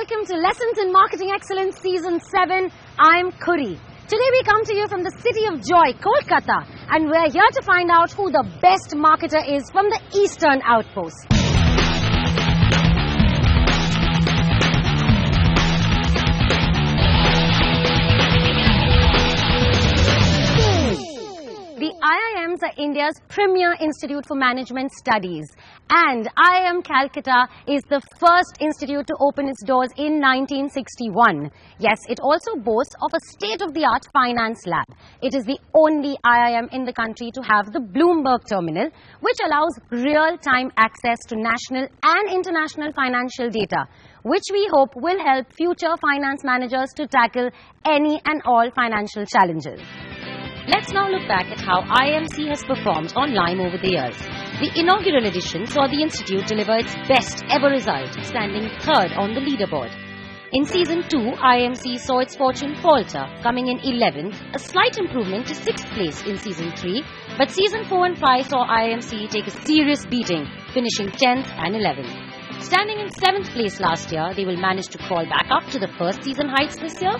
welcome to Lessons in Marketing Excellence Season 7. I'm Kuri. Today we come to you from the city of joy, Kolkata, and we're here to find out who the best marketer is from the Eastern Outpost. The IIMs are India's premier institute for management studies, and IIM Calcutta is the first institute to open its doors in 1961. Yes, it also boasts of a state-of-the-art finance lab. It is the only IIM in the country to have the Bloomberg terminal, which allows real-time access to national and international financial data, which we hope will help future finance managers to tackle any and all financial challenges. Let's now look back at how IIMC has performed on L.I.M.E over the years. The inaugural edition saw the institute deliver its best ever result, standing third on the leaderboard. In Season 2, IIMC saw its fortune falter, coming in 11th, a slight improvement to 6th place in Season 3, but Season 4 and 5 saw IIMC take a serious beating, finishing 10th and 11th. Standing in 7th place last year, they will manage to crawl back up to the first season heights this year.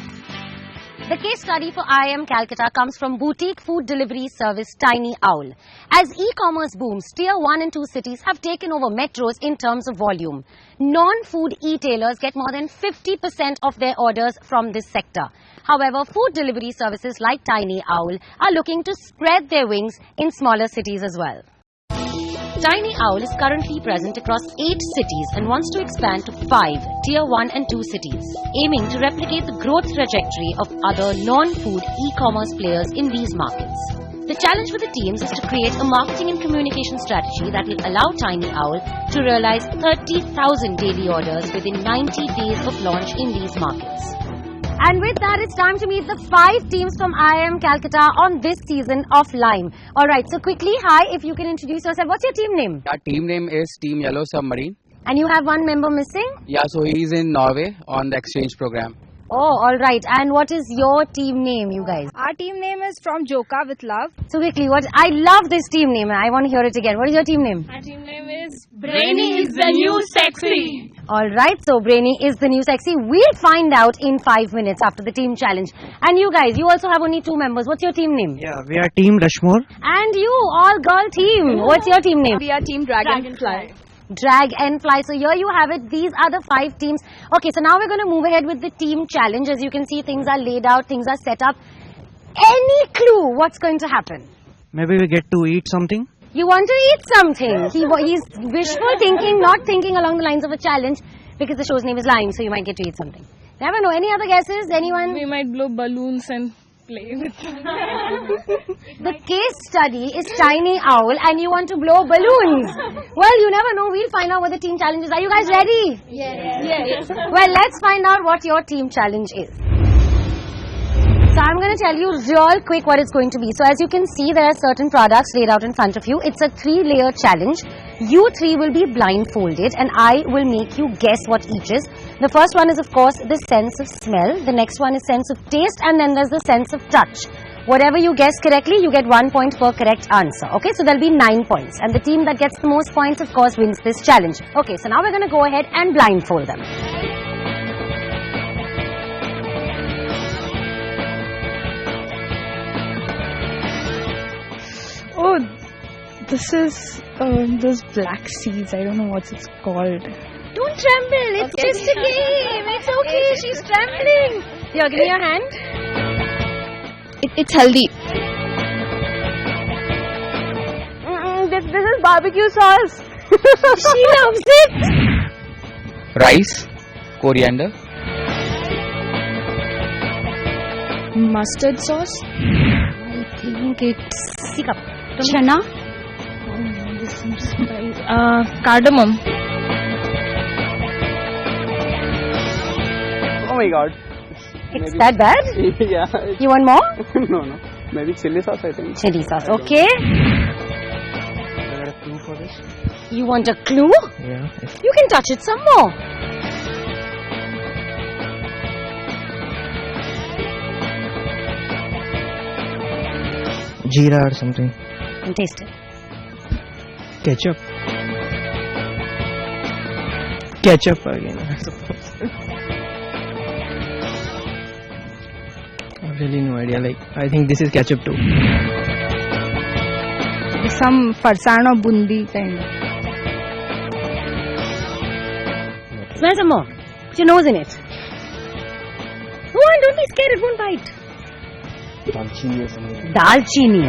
The case study for IIM Calcutta comes from boutique food delivery service TinyOwl. As e-commerce booms, Tier 1 and 2 cities have taken over metros in terms of volume. Non-food e-tailers get more than 50% of their orders from this sector. However, food delivery services like TinyOwl are looking to spread their wings in smaller cities as well. TinyOwl is currently present across 8 cities and wants to expand to 5 Tier 1 and 2 cities, aiming to replicate the growth trajectory of other non-food e-commerce players in these markets. The challenge for the teams is to create a marketing and communication strategy that will allow TinyOwl to realize 30,000 daily orders within 90 days of launch in these markets. And with that, it's time to meet the 5 teams from IIM Calcutta on this season of L.I.M.E. Alright, so quickly, hi, if you can introduce yourself. What's your team name? Our team name is Team Yellow Submarine. And you have one member missing? Yeah, so he's in Norway on the exchange program. Oh, alright. And what is your team name, you guys? Our team name is From Joka with Love. So quickly, I love this team name. I want to hear it again. What is your team name? Our team name is Brainy is the new sexy. Alright, so Brainy is the new sexy. We'll find out in 5 minutes after the team challenge. And you guys, you also have only 2 members. What's your team name? Yeah, we are Team Rushmore. And you, all girl team. What's your team name? We are Team Dragonfly. Drag and fly. So here you have it. These are the 5 teams. Okay, so now we're going to move ahead with the team challenge. As you can see, things are laid out, things are set up. Any clue what's going to happen? Maybe we get to eat something. You want to eat something. He's wishful thinking, not thinking along the lines of a challenge, because the show's name is L.I.M.E, so you might get to eat something. Never know. Any other guesses? Anyone? We might blow balloons and play with them. The case study is TinyOwl and you want to blow balloons. Well, you never know. We'll find out what the team challenge is. Are you guys ready? Yes. Well, let's find out what your team challenge is. So I'm going to tell you real quick what it's going to be. So as you can see, there are certain products laid out in front of you. It's a 3-layer challenge. You 3 will be blindfolded and I will make you guess what each is. The first one is, of course, the sense of smell. The next one is sense of taste, and then there's the sense of touch. Whatever you guess correctly, you get 1 point per correct answer. Okay, so there'll be 9 points. And the team that gets the most points, of course, wins this challenge. Okay, so now we're going to go ahead and blindfold them. Oh, this is those black seeds. I don't know what it's called. Don't tremble. It's just a game. It's okay. She's trembling. Here, give me your hand. It's healthy. This is barbecue sauce. She loves it. Rice, coriander, Mustard sauce. I think it's chana. This seems spicy. Cardamom. oh my god. It's that bad? Yeah. You want more? No. Maybe chili sauce, I think. Chili sauce, okay. I got a clue for this. You want a clue? Yeah. You can touch it some more. Jeera or something. And taste it. Ketchup. Ketchup again, I suppose. Really no idea. Like, I think this is ketchup too. Some farsan or bundi kind of. Smell some more. Put your nose in it. Go on, don't be scared, it won't bite. Dalchini or something. Dalchini.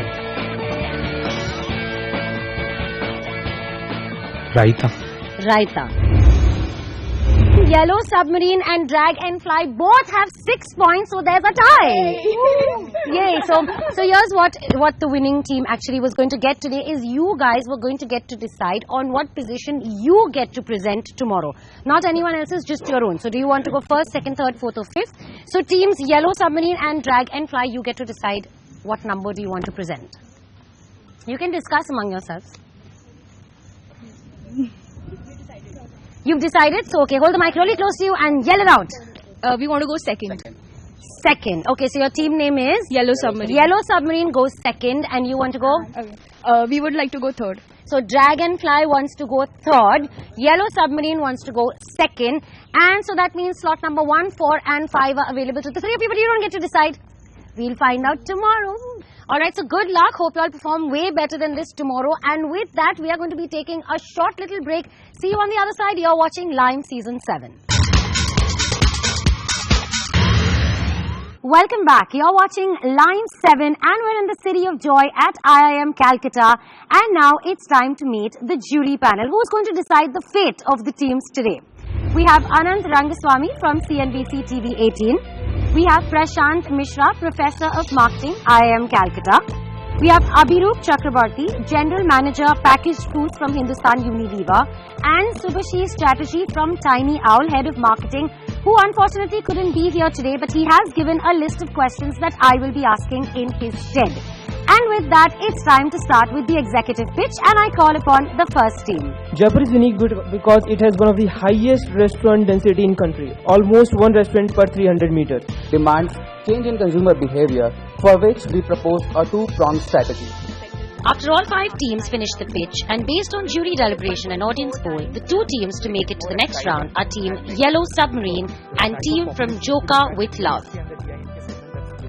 Raita. Yellow Submarine and Drag and Fly both have 6 points, so there's a tie. Yay! So here's what the winning team actually was going to get today is you guys were going to get to decide on what position you get to present tomorrow. Not anyone else's, just your own. So do you want to go first, second, third, fourth or fifth? So teams Yellow Submarine and Drag and Fly, you get to decide what number do you want to present. You can discuss among yourselves. You've decided? So, okay, hold the mic really close to you and yell it out. We want to go second. Second. Okay, so your team name is? Yellow Submarine. Yellow Submarine goes second and you want to go? We would like to go third. So, Dragonfly wants to go third. Yellow Submarine wants to go second. And so that means slot number 1, 4 and 5 are available to the three of you, but you don't get to decide. We'll find out tomorrow. Alright, so good luck. Hope you all perform way better than this tomorrow. And with that, we are going to be taking a short little break. See you on the other side. You're watching L.I.M.E Season 7. Welcome back. You're watching L.I.M.E 7 and we're in the city of joy at IIM Calcutta. And now it's time to meet the jury panel. Who's going to decide the fate of the teams today? We have Anand Rangaswamy from CNBC TV 18. We have Prashant Mishra, Professor of Marketing, IIM Calcutta. We have Abhirup Chakrabarti, General Manager, Packaged Foods from Hindustan Unilever. And Subhashis Strategy from TinyOwl, Head of Marketing, who unfortunately couldn't be here today, but he has given a list of questions that I will be asking in his stead. And with that, it's time to start with the executive pitch, and I call upon the first team. Jaipur is unique because it has one of the highest restaurant density in country, almost one restaurant per 300 meters. Demands change in consumer behavior, for which we propose a two-pronged strategy. After all 5 teams finished the pitch, and based on jury deliberation and audience poll, the 2 teams to make it to the next round are Team Yellow Submarine and Team from Joka with Love.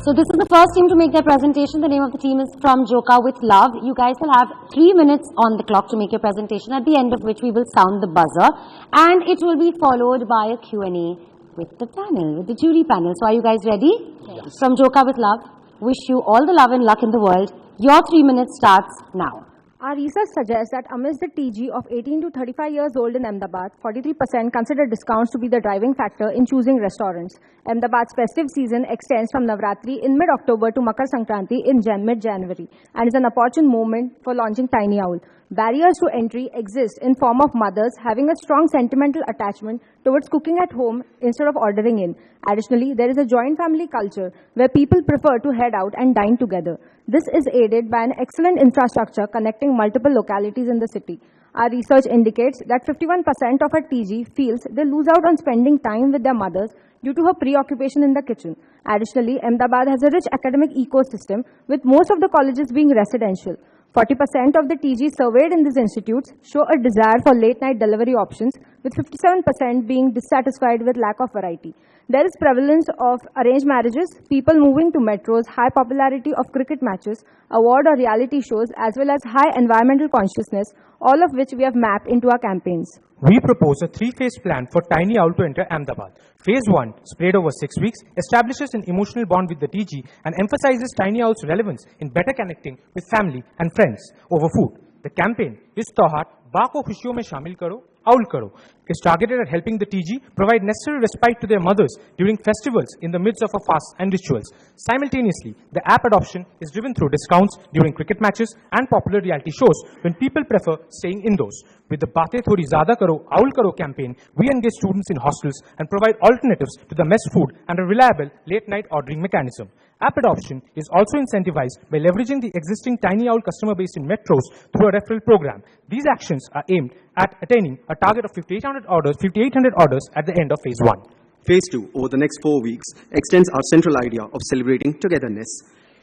So this is the first team to make their presentation. The name of the team is From Joka with Love. You guys will have 3 minutes on the clock to make your presentation, at the end of which we will sound the buzzer. And it will be followed by a Q&A with the panel, with the jury panel. So are you guys ready? Yes. From Joka with Love, wish you all the love and luck in the world. Your 3 minutes starts now. Our research suggests that amidst the TG of 18 to 35 years old in Ahmedabad, 43% consider discounts to be the driving factor in choosing restaurants. Ahmedabad's festive season extends from Navratri in mid-October to Makar Sankranti in mid-January and is an opportune moment for launching TinyOwl. Barriers to entry exist in form of mothers having a strong sentimental attachment towards cooking at home instead of ordering in. Additionally, there is a joint family culture where people prefer to head out and dine together. This is aided by an excellent infrastructure connecting multiple localities in the city. Our research indicates that 51% of our TG feels they lose out on spending time with their mothers due to her preoccupation in the kitchen. Additionally, Ahmedabad has a rich academic ecosystem, with most of the colleges being residential. 40% of the TG surveyed in these institutes show a desire for late-night delivery options, with 57% being dissatisfied with lack of variety. There is prevalence of arranged marriages, people moving to metros, high popularity of cricket matches, award or reality shows, as well as high environmental consciousness, all of which we have mapped into our campaigns. We propose a 3-phase plan for TinyOwl to enter Ahmedabad. Phase 1, spread over 6 weeks, establishes an emotional bond with the TG and emphasizes TinyOwl's relevance in better connecting with family and friends over food. The campaign is Tohar, Ba ko khushiyon mein shamil karo, Owl karo, is targeted at helping the TG provide necessary respite to their mothers during festivals in the midst of a fast and rituals. Simultaneously, the app adoption is driven through discounts during cricket matches and popular reality shows when people prefer staying indoors. With the Baate Thodi Zyada Karo, Owl Karo campaign, we engage students in hostels and provide alternatives to the mess food and a reliable late-night ordering mechanism. App adoption is also incentivized by leveraging the existing TinyOwl customer base in metros through a referral program. These actions are aimed at attaining a target of 5,800 orders at the end of Phase 1. Phase 2, over the next 4 weeks, extends our central idea of celebrating togetherness.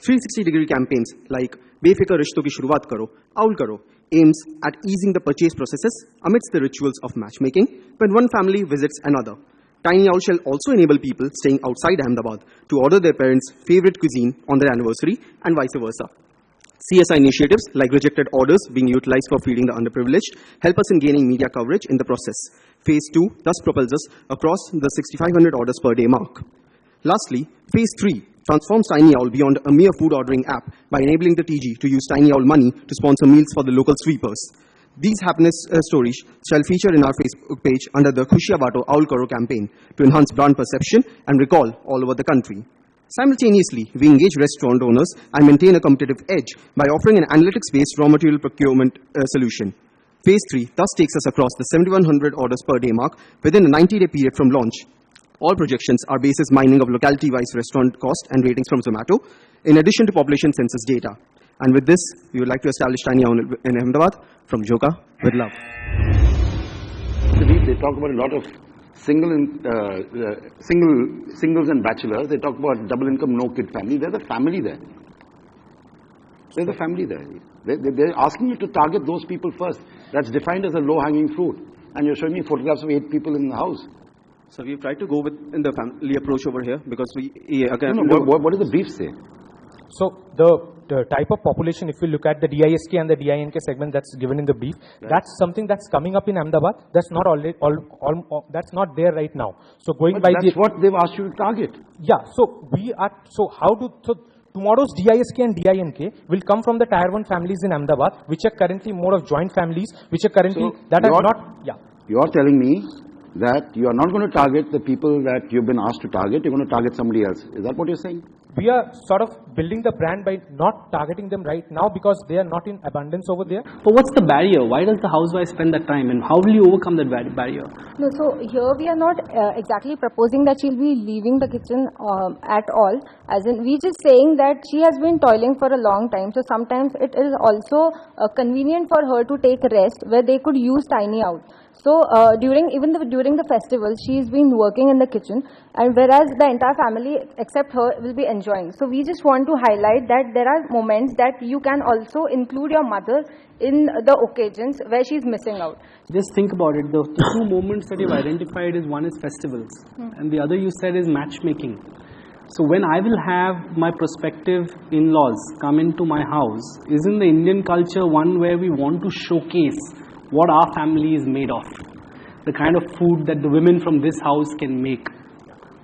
360-degree campaigns like Befikar Rishto Ki Shuruaat Karo, Owl Karo, aims at easing the purchase processes amidst the rituals of matchmaking when one family visits another. TinyOwl shall also enable people staying outside Ahmedabad to order their parents' favorite cuisine on their anniversary and vice versa. CSI initiatives like rejected orders being utilized for feeding the underprivileged help us in gaining media coverage in the process. Phase 2 thus propels us across the 6,500 orders per day mark. Lastly, Phase 3 transforms TinyOwl beyond a mere food ordering app by enabling the TG to use TinyOwl money to sponsor meals for the local sweepers. These happiness stories shall feature in our Facebook page under the Khushiya Bato Owl Karo campaign to enhance brand perception and recall all over the country. Simultaneously, we engage restaurant owners and maintain a competitive edge by offering an analytics-based raw material procurement solution. Phase 3 thus takes us across the 7,100 orders per day mark within a 90-day period from launch. All projections are basis mining of locality-wise restaurant cost and ratings from Zomato, in addition to population census data. And with this, we would like to establish TinyOwl in Ahmedabad from Joka with love. They talk about a lot of singles and bachelors. They talk about double income, no kid family. There's a family there. There's a family there. They're asking you to target those people first. That's defined as a low-hanging fruit. And you're showing me photographs of 8 people in the house. So we've tried to go with in the family approach over here because we again. What does the brief say? So the type of population, if you look at the DISK and the DINK segment that's given in the brief, that's something that's coming up in Ahmedabad. That's not already that's not there right now. So going but by that's what they've asked you to target. Yeah. So we are. So how do tomorrow's DISK and DINK will come from the Tier 1 families in Ahmedabad, which are currently more of joint families, which are currently that are not. Yeah. You're telling me that you are not going to target the people that you've been asked to target. You're going to target somebody else. Is that what you're saying? We are sort of building the brand by not targeting them right now because they are not in abundance over there. But what's the barrier? Why does the housewife spend that time, and how will you overcome that barrier? No, so here we are not exactly proposing that she'll be leaving the kitchen at all. As in, we just saying that she has been toiling for a long time. So sometimes it is also convenient for her to take rest where they could use TinyOwl. So during the festival, she's been working in the kitchen, and whereas the entire family except her will be enjoying. So we just want to highlight that there are moments that you can also include your mother in the occasions where she's missing out. Just think about it. The two moments that you've identified is one is festivals, and the other you said is matchmaking. So when I will have my prospective in-laws come into my house, isn't the Indian culture one where we want to showcase what our family is made of, the kind of food that the women from this house can make?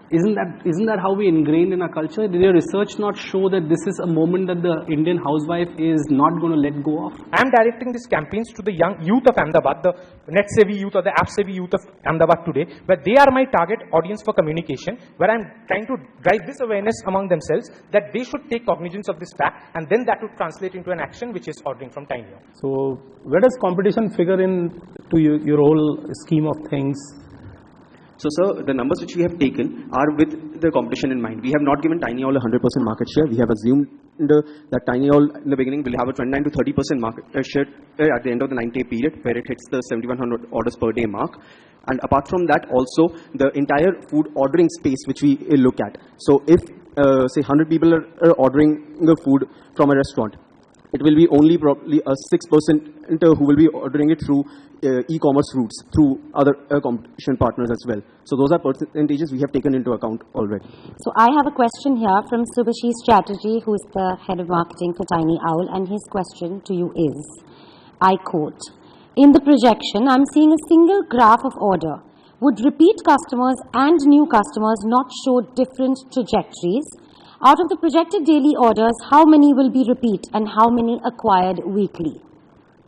Isn't that how we ingrained in our culture? Did your research not show that this is a moment that the Indian housewife is not going to let go of? I am directing these campaigns to the young youth of Ahmedabad, the net-savvy youth or the app-savvy youth of Ahmedabad today, where they are my target audience for communication, where I am trying to drive this awareness among themselves that they should take cognizance of this fact, and then that would translate into an action which is ordering from TinyOwl. So where does competition figure in to your whole scheme of things? So, sir, the numbers which we have taken are with the competition in mind. We have not given TinyOwl a 100% market share. We have assumed that TinyOwl in the beginning will have a 29 to 30% market share at the end of the 90-day period, where it hits the 7,100 orders per day mark. And apart from that, also the entire food ordering space which we look at. So, if say 100 people are ordering the food from a restaurant, it will be only probably a 6% who will be ordering it through e-commerce routes, through other competition partners as well. So those are percentages we have taken into account already. So I have a question here from Subhashi Strategy, who is the head of marketing for TinyOwl, and his question to you is, I quote, "In the projection, I'm seeing a single graph of order. Would repeat customers and new customers not show different trajectories? Out of the projected daily orders, how many will be repeat and how many acquired weekly?"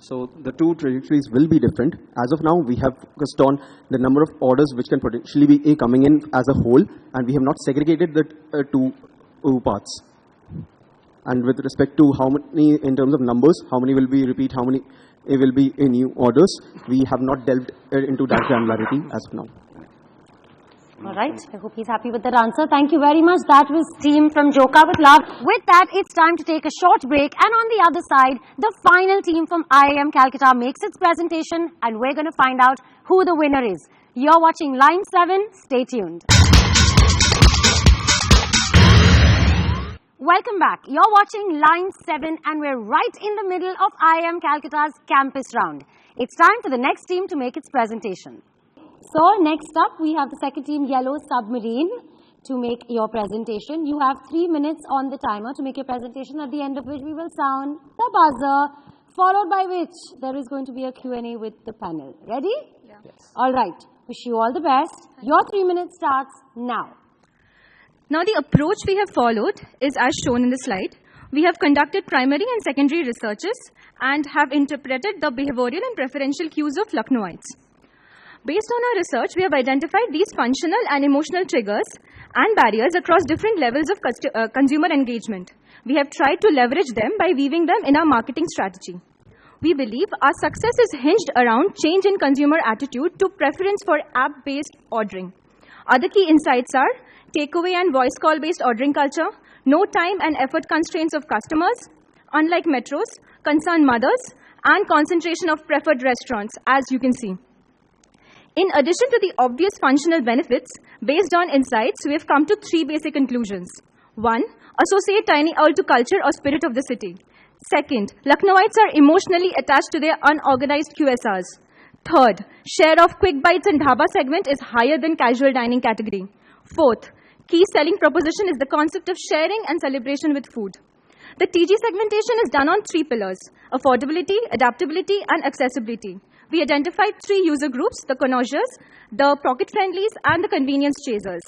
So the two trajectories will be different. As of now, we have focused on the number of orders which can potentially be coming in as a whole, and we have not segregated the two parts. And with respect to how many, in terms of numbers, how many will be repeat, how many will be new orders, we have not delved into that granularity as of now. All right. I hope he's happy with that answer. Thank you very much. That was team from Joka with Love. With that, it's time to take a short break. And on the other side, the final team from IIM Calcutta makes its presentation, and we're going to find out who the winner is. You're watching Line 7. Stay tuned. Welcome back. You're watching Line 7, and we're right in the middle of IIM Calcutta's campus round. It's time for the next team to make its presentation. So next up, we have the second team, Yellow Submarine, to make your presentation. You have 3 minutes on the timer to make your presentation, at the end of which we will sound the buzzer, followed by which there is going to be a Q&A with the panel. Ready? Yeah. Yes. All right. Wish you all the best. Your 3 minutes starts now. Now, the approach we have followed is as shown in the slide. We have conducted primary and secondary researches and have interpreted the behavioral and preferential cues of Lucknowites. Based on our research, we have identified these functional and emotional triggers and barriers across different levels of consumer engagement. We have tried to leverage them by weaving them in our marketing strategy. We believe our success is hinged around change in consumer attitude to preference for app-based ordering. Other key insights are takeaway and voice call-based ordering culture, no time and effort constraints of customers, unlike metros, concerned mothers, and concentration of preferred restaurants, as you can see. In addition to the obvious functional benefits, based on insights, we have come to 3 basic conclusions. 1. Associate TinyOwl to culture or spirit of the city. Second, Lucknowites are emotionally attached to their unorganized QSRs. Third, share of quick bites and dhaba segment is higher than casual dining category. Fourth, key selling proposition is the concept of sharing and celebration with food. The TG segmentation is done on 3 pillars: affordability, adaptability, and accessibility. We identified 3 user groups: the connoisseurs, the pocket friendlies, and the convenience chasers.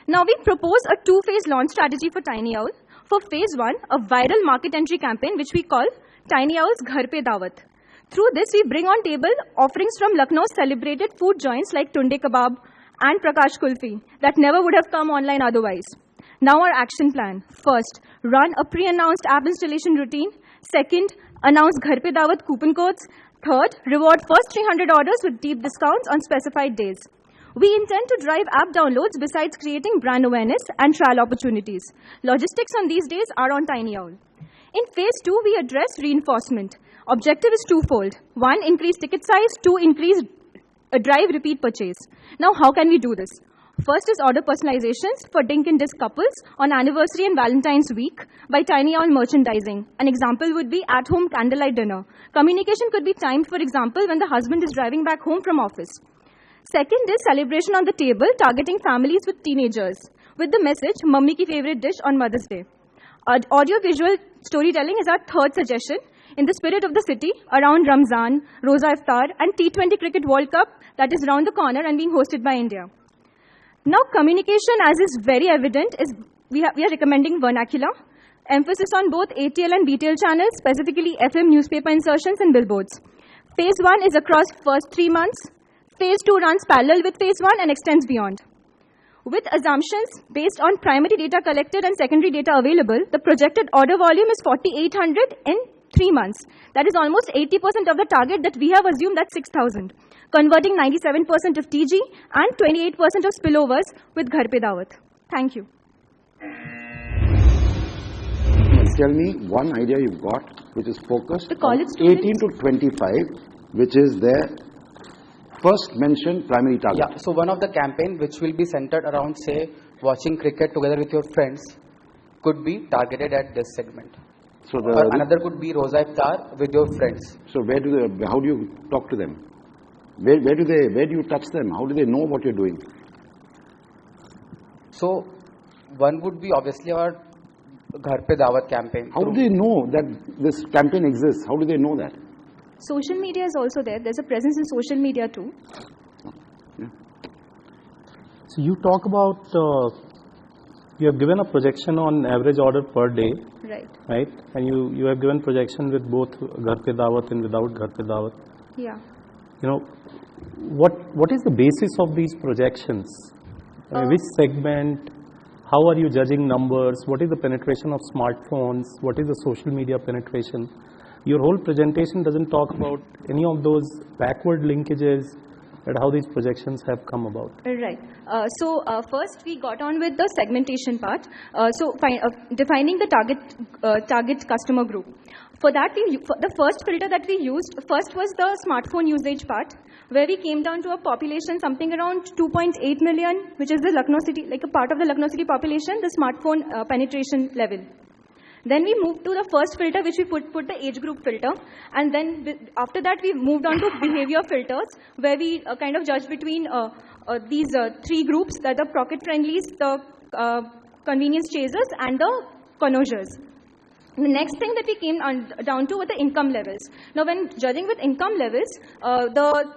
Now we propose a 2-phase launch strategy for TinyOwl. For phase 1, a viral market entry campaign which we call TinyOwl's Ghar Pe Dawat. Through this, we bring on table offerings from Lucknow's celebrated food joints like Tunde Kebab and Prakash Kulfi that never would have come online otherwise. Now our action plan. First, run a pre-announced app installation routine. Second, announce Ghar Pe Dawat coupon codes. Third, reward first 300 orders with deep discounts on specified days. We intend to drive app downloads besides creating brand awareness and trial opportunities. Logistics on these days are on TinyOwl. In phase 2, we address reinforcement. Objective is twofold. 1, increase ticket size. 2, increase drive repeat purchase. Now, how can we do this? First is order personalizations for Dink and Disc couples on anniversary and Valentine's week by TinyOwl merchandising. An example would be at-home candlelight dinner. Communication could be timed, for example, when the husband is driving back home from office. Second is celebration on the table, targeting families with teenagers, with the message, Mummy ki favorite dish on Mother's Day. Audio-visual storytelling is our third suggestion. In the spirit of the city, around Ramzan, Roza Iftar, and T20 Cricket World Cup that is around the corner and being hosted by India. Now, communication, as is very evident, is we are recommending vernacular, emphasis on both ATL and BTL channels, specifically FM newspaper insertions and billboards. Phase 1 is across first 3 months. Phase 2 runs parallel with phase 1 and extends beyond. With assumptions based on primary data collected and secondary data available, the projected order volume is 4,800 in 3 months. That is almost 80% of the target that we have assumed at 6,000, converting 97% of TG and 28% of spillovers with Ghar Pe Dawat. Thank you. Tell me one idea you've got which is focused the college on 18 to 25, which is their first mentioned primary target. Yeah, so one of the campaign which will be centered around, say, watching cricket together with your friends could be targeted at this segment. So or another could be Roza Iftar with your friends. So how do you talk to them? Where do you touch them? How do they know what you're doing? So one would be obviously our Ghar Pe Dawat campaign. How do they know that this campaign exists? How do they know that? Social media is also there. There's a presence in social media too. Yeah. So you talk about, you have given a projection on average order per day. Right. Right? And you have given projection with both Ghar Pe Dawat and without Ghar Pe Dawat. Yeah. You know, what is the basis of these projections? Which segment? How are you judging numbers? What is the penetration of smartphones? What is the social media penetration? Your whole presentation doesn't talk about any of those backward linkages and how these projections have come about. Right. So first we got on with the segmentation part. Defining the target customer group. For that, the first filter that we used first was the smartphone usage part, where we came down to a population something around 2.8 million, which is the Lucknow city, like a part of the Lucknow city population, the smartphone penetration level. Then we moved to the first filter, which we put the age group filter. And then after that, we moved on to behavior filters, where we kind of judge between these three groups, that the pocket friendlies, the convenience chasers, and the connoisseurs. The next thing that we came down to were the income levels. Now, when judging with income levels, the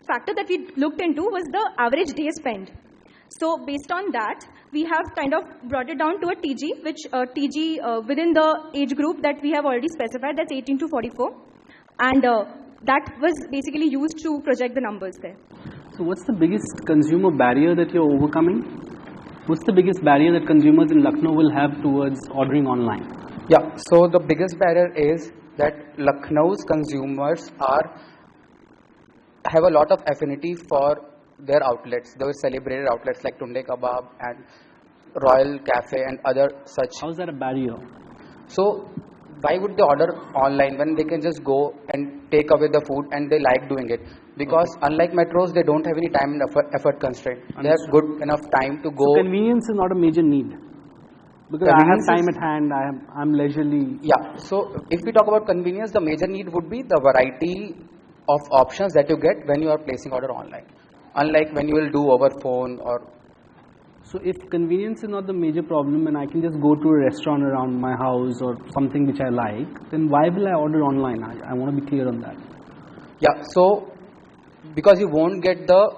factor that we looked into was the average day spent. So based on that, we have kind of brought it down to a TG, which TG within the age group that we have already specified, that's 18 to 44. And that was basically used to project the numbers there. So what's the biggest consumer barrier that you're overcoming? What's the biggest barrier that consumers in Lucknow will have towards ordering online? Yeah, so the biggest barrier is that Lucknow's consumers have a lot of affinity for their outlets, those celebrated outlets like Tunde Kebab and Royal Cafe and other such. How is that a barrier? So why would they order online when they can just go and take away the food and they like doing it? Because unlike metros, they don't have any time and effort constraint. They have good enough time to go. So convenience is not a major need. Because I have time at hand, I'm leisurely. Yeah, so if we talk about convenience, the major need would be the variety of options that you get when you are placing order online. Unlike when you will do over phone or... So if convenience is not the major problem and I can just go to a restaurant around my house or something which I like, then why will I order online? I want to be clear on that. Yeah, so because you won't get the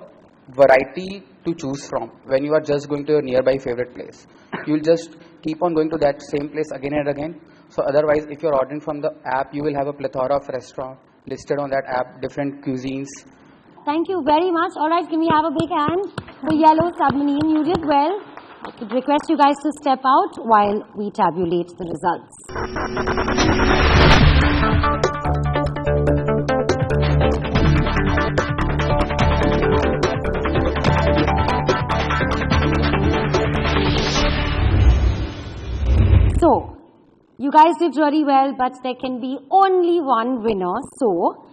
variety to choose from when you are just going to your nearby favorite place. You will just keep on going to that same place again and again. So otherwise, if you're ordering from the app, you will have a plethora of restaurants listed on that app, different cuisines. Thank you very much. All right, can we have a big hand for Yellow Submarine? You did well. I could request you guys to step out while we tabulate the results. So, you guys did really well, but there can be only one winner. So,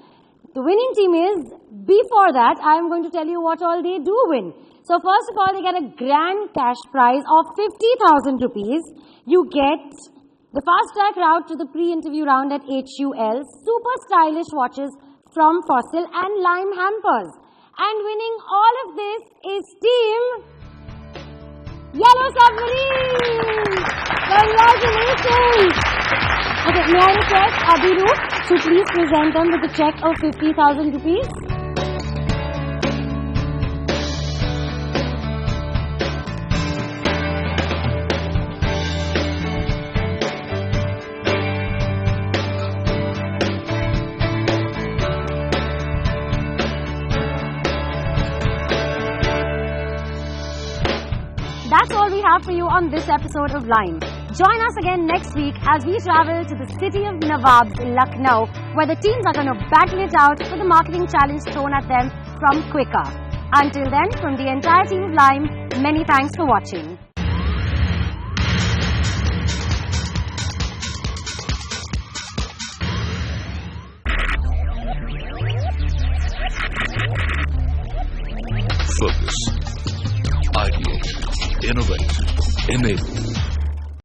the winning team is, before that, I am going to tell you what all they do win. So, first of all, they get a grand cash prize of 50,000 rupees. You get the fast-track route to the pre-interview round at HUL, super stylish watches from Fossil and L.I.M.E hampers. And winning all of this is Team Yellow Submarine! Congratulations! Okay, may I request Abhiru to please present them with a check of 50,000 rupees? That's all we have for you on this episode of L.I.M.E. Join us again next week as we travel to the city of Nawabs, Lucknow, where the teams are going to battle it out for the marketing challenge thrown at them from Quikr. Until then, from the entire team of L.I.M.E, many thanks for watching. Focus. Ideate. Innovate. Enable.